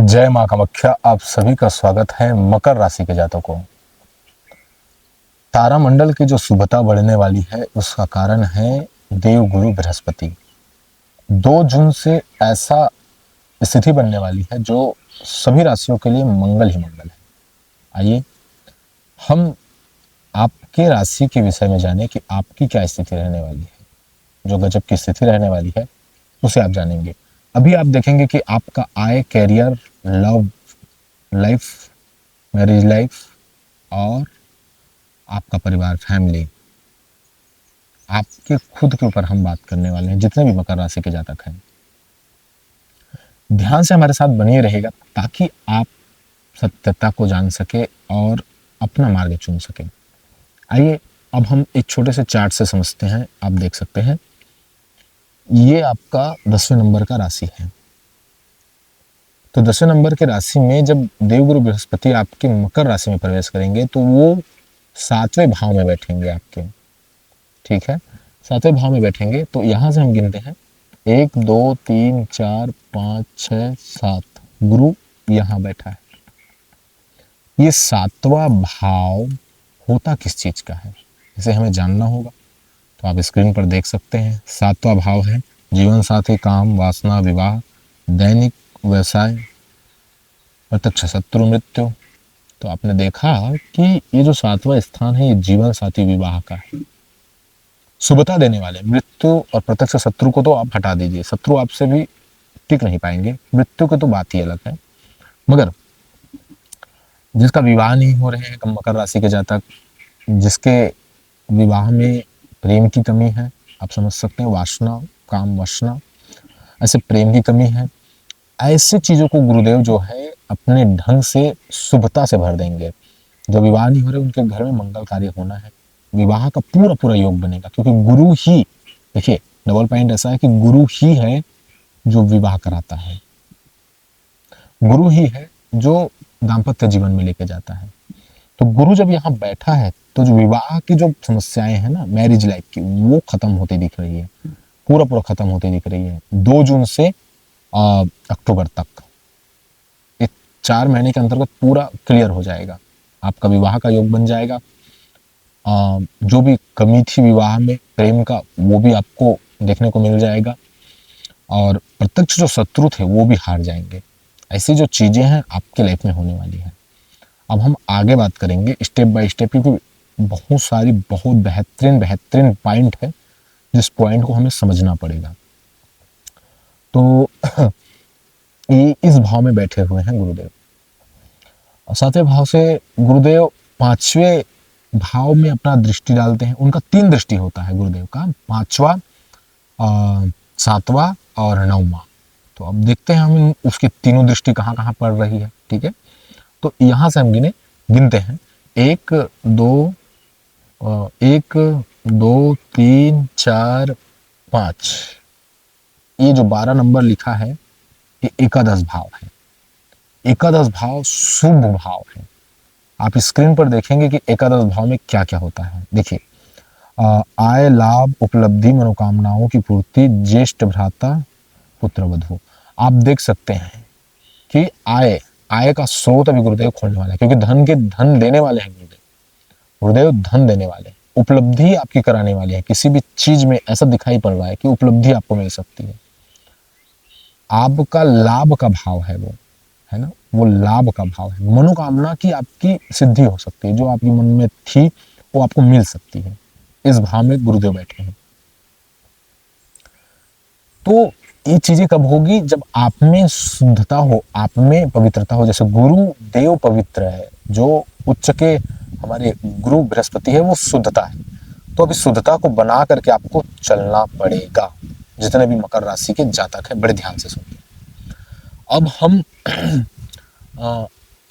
जय मां कामाख्या। आप सभी का स्वागत है मकर राशि के जातकों। तारामंडल की जो शुभता बढ़ने वाली है उसका कारण है देवगुरु बृहस्पति। 2 जून से ऐसा स्थिति बनने वाली है जो सभी राशियों के लिए मंगल ही मंगल है। आइए हम आपके राशि के विषय में जानें कि आपकी क्या स्थिति रहने वाली है। जो गजब की स्थिति रहने वाली है उसे आप जानेंगे। अभी आप देखेंगे कि आपका आय, career, love life, marriage life और आपका परिवार, फैमिली, आपके खुद के ऊपर हम बात करने वाले हैं। जितने भी मकर राशि के जातक हैं, ध्यान से हमारे साथ बनिए रहेगा ताकि आप सत्यता को जान सके और अपना मार्ग चुन सके। आइए अब हम एक छोटे से चार्ट से समझते हैं। आप देख सकते हैं ये आपका 10वें नंबर का राशि है। तो 10वें नंबर के राशि में जब देवगुरु बृहस्पति आपके मकर राशि में प्रवेश करेंगे तो वो 7वें भाव में बैठेंगे आपके। ठीक है, 7वें भाव में बैठेंगे तो यहां से हम गिनते हैं 1 2 3 4 5 6 7। गुरु यहां बैठा है। ये 7वां भाव होता किस चीज का है इसे हमें जानना होगा। तो आप स्क्रीन पर देख सकते हैं 7वां भाव है जीवन साथी, काम, वासना, विवाह, दैनिक व्यवसाय, प्रत्यक्ष शत्रु, मृत्यु। तो आपने देखा कि ये जो 7वां स्थान है ये जीवन साथी, विवाह का है। शुभता देने वाले मृत्यु और प्रत्यक्ष शत्रु को तो आप हटा दीजिए, शत्रु आपसे भी टिक नहीं पाएंगे। मृत्यु की तो बात ही अलग है। मगर जिसका विवाह नहीं हो रहे हैं मकर राशि के जातक, जिसके विवाह में प्रेम की कमी है, आप समझ सकते हैं, वासना, काम, वासना, ऐसे प्रेम की कमी है, ऐसे चीजों को गुरुदेव जो है अपने ढंग से शुभता से भर देंगे। जो विवाह नहीं हो रहे उनके घर में मंगल कार्य होना है, विवाह का पूरा पूरा योग बनेगा। क्योंकि गुरु ही, देखिए डबल पॉइंट ऐसा है कि गुरु ही है जो विवाह कराता है, गुरु ही है जो दाम्पत्य जीवन में लेके जाता है। तो गुरु जब यहाँ बैठा है तो जो विवाह की जो समस्याएं हैं ना, मैरिज लाइफ की, वो खत्म होती दिख रही है, पूरा पूरा खत्म होती दिख रही है 2 जून से अक्टूबर तक। 4 महीने के अंतर्गत पूरा क्लियर हो जाएगा, आपका विवाह का योग बन जाएगा। जो भी कमी थी विवाह में प्रेम का वो भी आपको देखने को मिल जाएगा और प्रत्यक्ष जो शत्रु थे वो भी हार जाएंगे। ऐसी जो चीजें हैं आपके लाइफ में होने वाली है। अब हम आगे बात करेंगे स्टेप बाय स्टेप, क्योंकि बहुत सारी बहुत बेहतरीन बेहतरीन पॉइंट है जिस पॉइंट को हमें समझना पड़ेगा। तो ये इस भाव में बैठे हुए हैं गुरुदेव। और 7वें भाव से गुरुदेव 5वें भाव में अपना दृष्टि डालते हैं। उनका 3 दृष्टि होता है गुरुदेव का, 5वां, 7वां और 9वां। तो अब देखते हैं हम उसकी तीनों दृष्टि कहाँ कहाँ पड़ रही है। ठीक है, तो यहां से हम गिनते हैं 1 2 3 4 5। ये जो 12 नंबर लिखा है ये एकादश भाव है। एकादश भाव शुभ भाव है। आप स्क्रीन पर देखेंगे कि एकादश भाव में क्या क्या होता है। देखिए आय, लाभ, उपलब्धि, मनोकामनाओं की पूर्ति, ज्येष्ठ भ्राता, पुत्र वधू। आप देख सकते हैं कि आय का स्रोत अभी गुरुदेव खोलने वाला है, क्योंकि धन देने वाले हैं गुरुदेव धन देने वाले। उपलब्धि आपकी कराने वाली है, किसी भी चीज में ऐसा दिखाई पड़ रहा है कि उपलब्धि आपको मिल सकती है। आपका लाभ का भाव है वो, है ना, वो लाभ का भाव है। मनोकामना की आपकी सिद्धि हो सकती है, जो आपकी मन में थी वो आपको मिल सकती है। इस भाव में गुरुदेव बैठे हैं। तो ये चीजें कब होगी? जब आप में शुद्धता हो, आप में पवित्रता हो। जैसे गुरु देव पवित्र है, जो उच्च के हमारे गुरु बृहस्पति है वो शुद्धता है। तो अभी शुद्धता को बना करके आपको चलना पड़ेगा। जितने भी मकर राशि के जातक हैं बड़े ध्यान से सुनिए। अब हम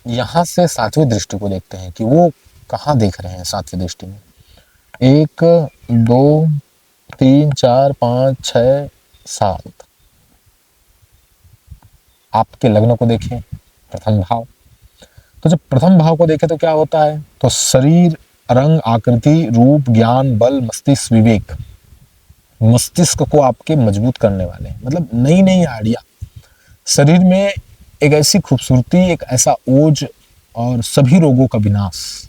यहां से 7वीं दृष्टि को देखते हैं कि वो कहाँ देख रहे हैं। 7वीं दृष्टि में 1 2 3 4 5 6 7। आपके लग्न को देखें, प्रथम भाव। तो जब प्रथम भाव को देखें तो क्या होता है? तो शरीर, रंग, आकृति, रूप, ज्ञान, बल, मस्तिष्क, विवेक। मस्तिष्क को आपके मजबूत करने वाले हैं, मतलब नई नई आइडिया। शरीर में एक ऐसी खूबसूरती, एक ऐसा ओज और सभी रोगों का विनाश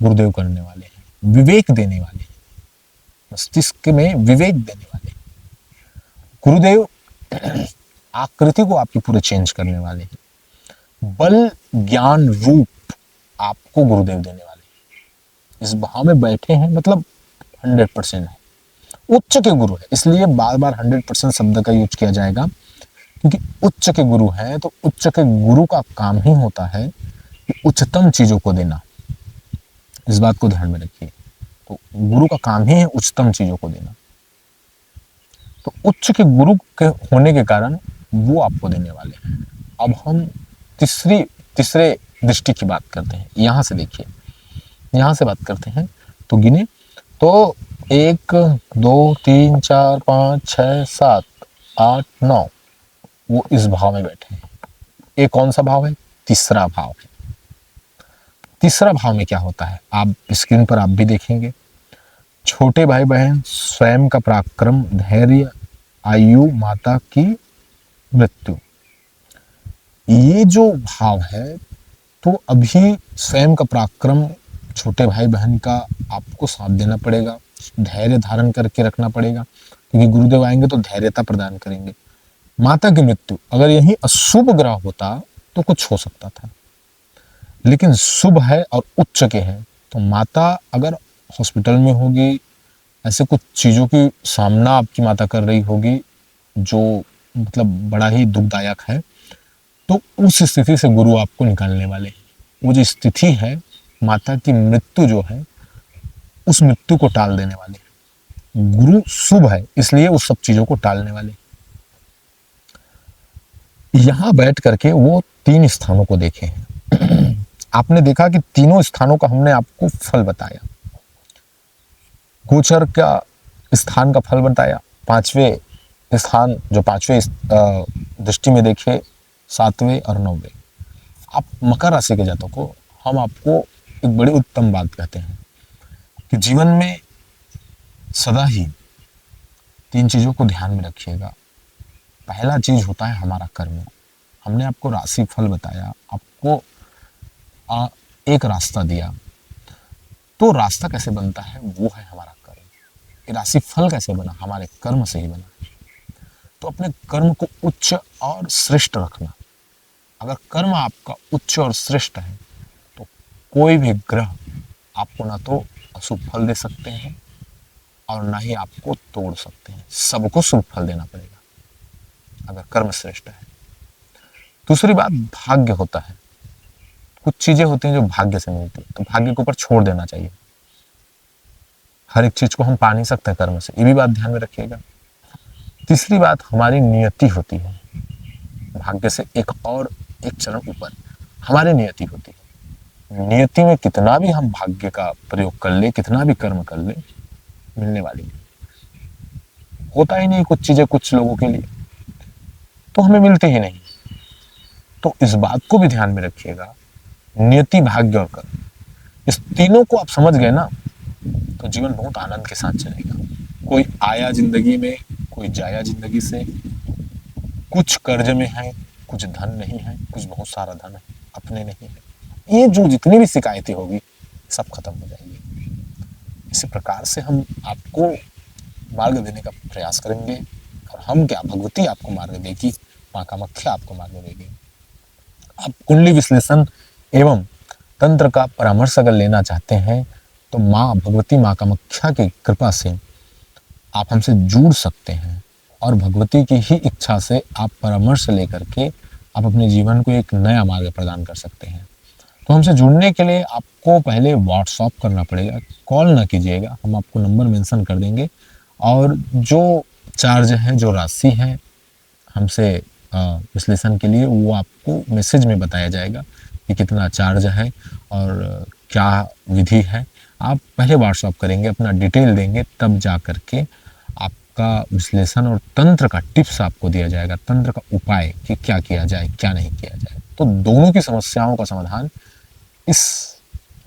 गुरुदेव करने वाले हैं, विवेक देने वाले हैं, मस्तिष्क में विवेक देने वाले हैं। गुरुदेव आकृति को आपकी पूरे चेंज करने वाले हैं। बल ज्ञान रूप आपको गुरुदेव देने वाले हैं। इस भाव में बैठे हैं मतलब 100% है, उच्च के गुरु है, इसलिए बार बार 100% शब्द का यूज किया जाएगा, क्योंकि उच्च के गुरु हैं तो उच्च के गुरु का काम ही होता है कि उच्चतम चीजों को देना। इस बात को ध्यान में रखिए। तो गुरु का काम ही है उच्चतम चीजों को देना। तो उच्च के गुरु के होने के कारण वो आपको देने वाले हैं। अब हम तीसरे दृष्टि की बात करते हैं। यहां से देखिए, यहां से बात करते हैं तो गिने तो 1 2 3 4 5 6 7 8 9, वो इस भाव में बैठे हैं। ये कौन सा भाव है? तीसरा भाव है। तीसरा भाव में क्या होता है आप स्क्रीन पर आप भी देखेंगे। छोटे भाई बहन, स्वयं का पराक्रम, धैर्य, आयु, माता की मृत्यु, ये जो भाव है तो अभी स्वयं का पराक्रम, छोटे भाई बहन का आपको साथ देना पड़ेगा, धैर्य धारण करके रखना पड़ेगा, क्योंकि गुरुदेव आएंगे तो धैर्यता प्रदान करेंगे। माता की मृत्यु, अगर यही अशुभ ग्रह होता तो कुछ हो सकता था, लेकिन शुभ है और उच्च के है, तो माता अगर हॉस्पिटल में होगी, ऐसे कुछ चीज़ों की सामना आपकी माता कर रही होगी जो मतलब बड़ा ही दुखदायक है, तो उस स्थिति से गुरु आपको निकालने वाले हैं। वो जो स्थिति है, माता की मृत्यु जो है, उस मृत्यु को टाल देने वाले हैं। गुरु शुभ है, इसलिए उस सब चीज़ों को टालने वाले। यहां बैठ करके वो 3 स्थानों को देखे हैं। आपने देखा कि तीनों स्थानों का हमने आपको फल बताया। गोचर का स्थान का फल बताया, 5वें स्थान जो 5वें दृष्टि में देखे, 7वें और 9वें। आप मकर राशि के जातकों को हम आपको एक बड़ी उत्तम बात कहते हैं कि जीवन में सदा ही 3 चीज़ों को ध्यान में रखिएगा। पहला चीज होता है हमारा कर्म। हमने आपको राशि फल बताया, आपको एक रास्ता दिया, तो रास्ता कैसे बनता है वो है हमारा कर्म। ये राशि फल कैसे बना? हमारे कर्म से ही बना। तो अपने कर्म को उच्च और श्रेष्ठ रखना। अगर कर्म आपका उच्च और श्रेष्ठ है तो कोई भी ग्रह आपको ना तो अशुभ फल दे सकते हैं और ना ही आपको तोड़ सकते हैं। सबको शुभ फल देना पड़ेगा अगर कर्म श्रेष्ठ है। दूसरी बात, भाग्य होता है। कुछ चीजें होती हैं जो भाग्य से मिलती है, तो भाग्य के ऊपर छोड़ देना चाहिए। हर एक चीज को हम पा नहीं सकते कर्म से, ये भी बात ध्यान में रखिएगा। तीसरी बात, हमारी नियति होती है। भाग्य से एक चरण ऊपर हमारी नियति होती है। नियति में कितना भी हम भाग्य का प्रयोग कर ले, कितना भी कर्म कर ले, मिलने वाली नहीं। होता ही नहीं कुछ चीजें कुछ लोगों के लिए, तो हमें मिलते ही नहीं। तो इस बात को भी ध्यान में रखिएगा, नियति, भाग्य और कर्म, इस तीनों को आप समझ गए ना, तो जीवन बहुत आनंद के साथ चलेगा। कोई आया जिंदगी में, कोई जाया जिंदगी से, कुछ कर्ज में है, कुछ धन नहीं है, कुछ बहुत सारा धन है, अपने नहीं है। ये जो जितनी भी शिकायतें होगी सब खत्म हो जाएगी। इसी प्रकार से हम आपको मार्ग देने का प्रयास करेंगे। और हम क्या, भगवती आपको मार्ग देगी, माँ कामाख्या आपको मार्ग देगी। आप कुंडली विश्लेषण एवं तंत्र का परामर्श अगर लेना चाहते हैं तो माँ भगवती, माँ कामाख्या की कृपा से आप हमसे जुड़ सकते हैं और भगवती की ही इच्छा से आप परामर्श लेकर के आप अपने जीवन को एक नया मार्ग प्रदान कर सकते हैं। तो हमसे जुड़ने के लिए आपको पहले व्हाट्सअप करना पड़ेगा, कॉल ना कीजिएगा, हम आपको नंबर मेंशन कर देंगे। और जो चार्ज है, जो राशि है हमसे विश्लेषण के लिए, वो आपको मैसेज में बताया जाएगा कि कितना चार्ज है और क्या विधि है। आप पहले व्हाट्सअप करेंगे, अपना डिटेल देंगे, तब जा करके आपका विश्लेषण और तंत्र का टिप्स आपको दिया जाएगा, तंत्र का उपाय कि क्या किया जाए, क्या नहीं किया जाए। तो दोनों की समस्याओं का समाधान इस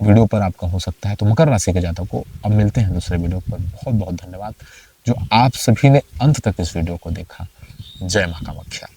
वीडियो पर आपका हो सकता है। तो मकर राशि के जातकों को अब मिलते हैं दूसरे वीडियो पर। बहुत बहुत धन्यवाद जो आप सभी ने अंत तक इस वीडियो को देखा। जय मां कामाख्या।